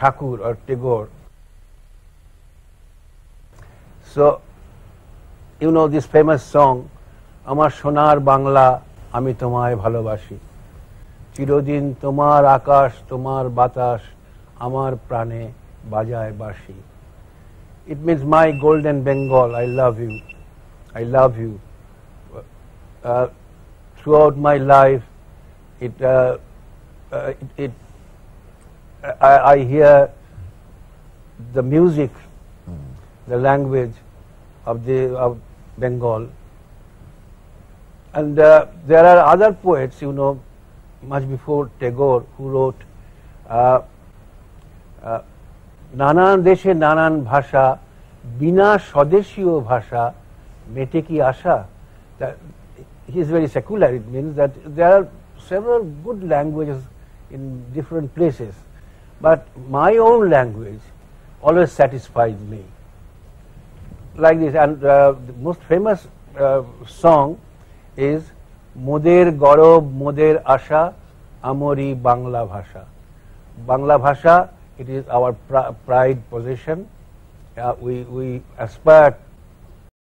Thakur or Tagore. So, you know this famous song, Amar Sonar Bangla, Ami Tomaye Bhalobashi. Chirodin Tomar Akash, Tomar Batash, Amar Prane Bajay Bashi. It means my golden Bengal, I love you. I love you. Throughout my life, I hear the music, the language of Bengal, and there are other poets, you know, much before Tagore, who wrote নানান দেশে নানান ভাষা বিনা স্বদেশীয় ভাষা মেটে কি আশা. He is very secular. It means that there are several good languages in different places, but my own language always satisfies me. Like this, and the most famous song is Moder Gorob Moder Asha Amori Bangla Bhasha. Bangla Bhasha, it is our pride possession. We aspire